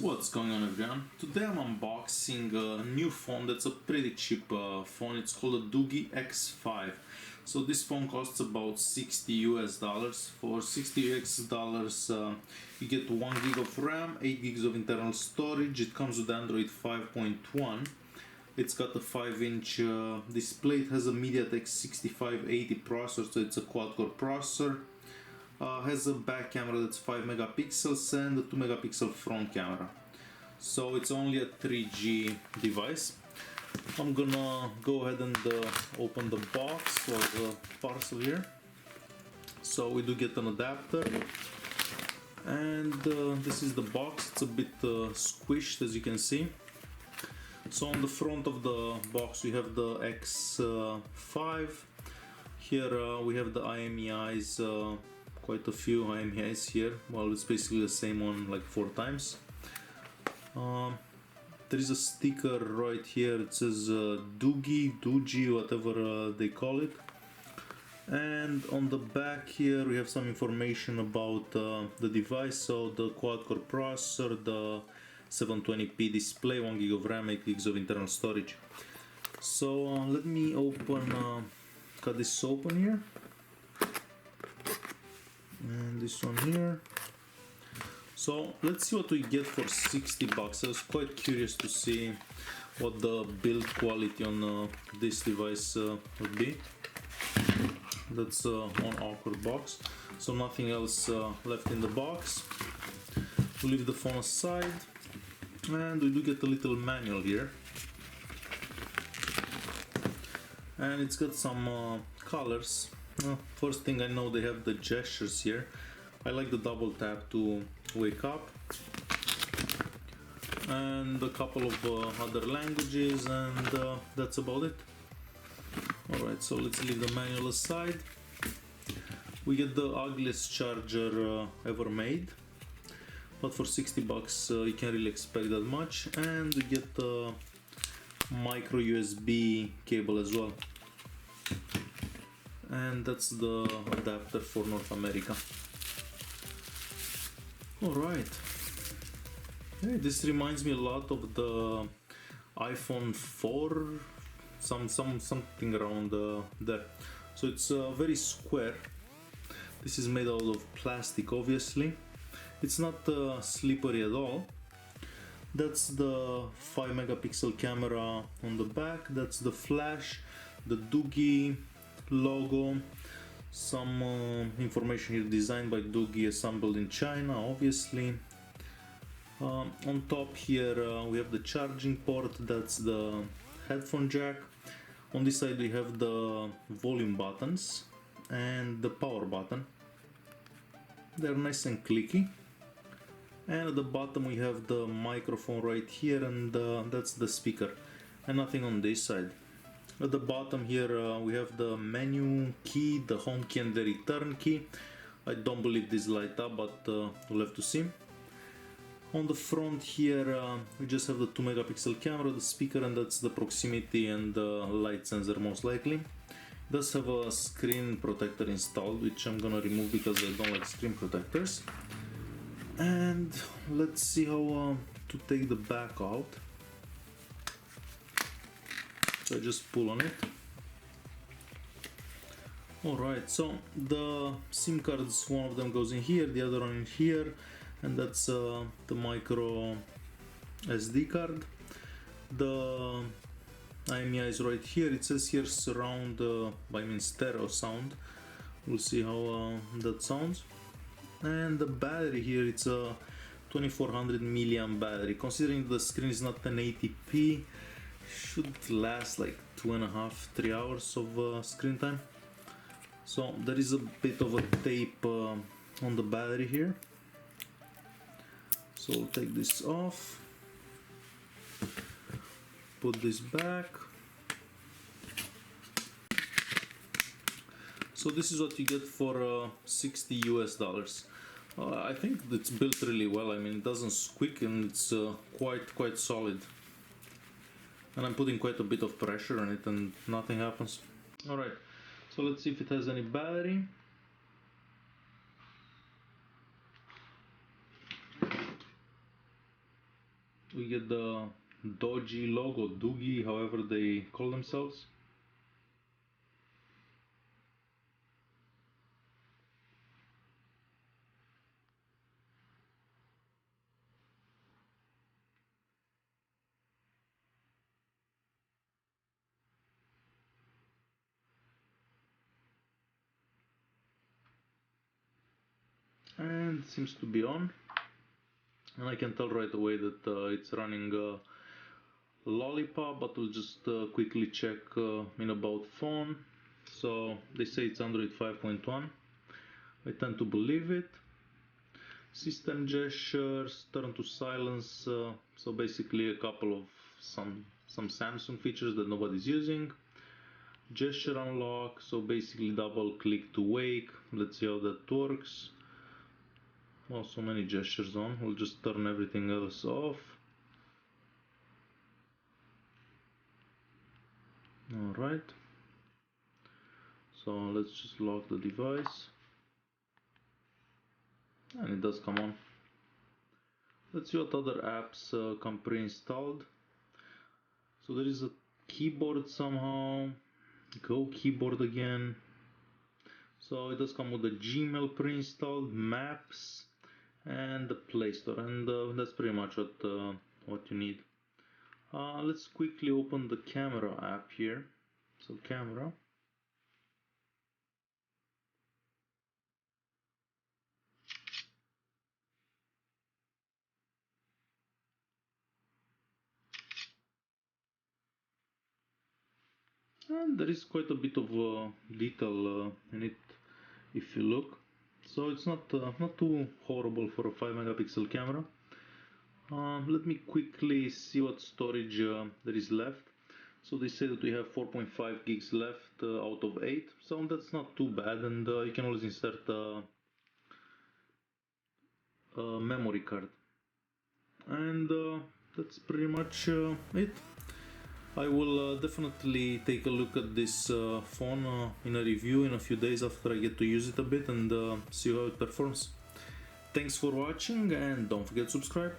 What's going on, everyone? Today I'm unboxing a new phone that's a pretty cheap phone. It's called a Doogee X5. So this phone costs about 60 US dollars. For 60 US dollars you get 1 gig of RAM, 8 gigs of internal storage. It comes with Android 5.1. It's got a 5-inch display. It has a MediaTek 6580 processor, so it's a quad-core processor. Has a back camera that's 5 megapixels and a 2 megapixel front camera. So it's only a 3G device. I'm gonna go ahead and open the box or the parcel here. So we do get an adapter, and this is the box. It's a bit squished, as you can see. So on the front of the box we have the X5. Here we have the IMEIs, quite a few IMEIs here. Well, it's basically the same one like 4 times. There is a sticker right here. It says Doogee, whatever they call it. And on the back here we have some information about the device. So the quad-core processor, the 720p display, 1 gig of RAM, 8 gigs of internal storage. So let me cut this open here, and this one here. So let's see what we get for 60 bucks. I was quite curious to see what the build quality on this device would be. That's one awkward box, so nothing else left in the box. We'll leave the phone aside, and we do get a little manual here, and it's got some colors. First thing I know, they have the gestures here. I like the double tap to wake up, and a couple of other languages, and that's about it. Alright, so let's leave the manual aside. We get the ugliest charger ever made, but for 60 bucks you can't really expect that much. And we get the micro USB cable as well, and that's the adapter for North America. Alright, hey, this reminds me a lot of the iPhone 4, something around there. So it's very square. This is made out of plastic, obviously. It's not slippery at all. That's the 5 megapixel camera on the back. That's the flash, the Doogee logo, some information here: designed by Doogee, assembled in China, obviously. On top here we have the charging port. That's the headphone jack. On this side we have the volume buttons and the power button. They're nice and clicky. And at the bottom we have the microphone right here, and that's the speaker, and nothing on this side. At the bottom here we have the menu key, the home key, and the return key. I don't believe these light up, but we'll have to see. On the front here we just have the 2 megapixel camera, the speaker, and that's the proximity and the light sensor most likely. It does have a screen protector installed, which I'm gonna remove because I don't like screen protectors. And let's see how to take the back out. So I just pull on it. Alright, so the SIM cards, one of them goes in here, the other one in here, and that's the micro SD card. The IMEI is right here. It says here surround, I mean stereo sound. We'll see how that sounds. And the battery here, it's a 2400 milliamp battery. Considering the screen is not 1080p, should last like 2.5–3 hours of screen time. So there is a bit of a tape on the battery here. So we'll take this off, put this back. So this is what you get for 60 US dollars. I think it's built really well. I mean, it doesn't squeak, and it's quite solid. And I'm putting quite a bit of pressure on it and nothing happens. Alright, so let's see if it has any battery. We get the Doogee logo, Doogee, however they call themselves. And it seems to be on, and I can tell right away that it's running Lollipop, but we'll just quickly check in about phone. So they say it's Android 5.1. I tend to believe it. System gestures, turn to silence, so basically a couple of some Samsung features that nobody's using. Gesture unlock, so basically double click to wake. Let's see how that works. Well, so many gestures on, we'll just turn everything else off. Alright, so let's just lock the device, and it does come on. Let's see what other apps come pre-installed. So there is a keyboard somehow, Go keyboard again. So it does come with the Gmail pre-installed, Maps, and the Play Store, and that's pretty much what you need. Let's quickly open the camera app here. So camera. And there is quite a bit of detail in it if you look. So it's not too horrible for a 5 megapixel camera. Let me quickly see what storage there is left. So they say that we have 4.5 gigs left out of 8, so that's not too bad, and you can always insert a memory card. And that's pretty much it. I will definitely take a look at this phone in a review in a few days after I get to use it a bit and see how it performs. Thanks for watching, and don't forget to subscribe.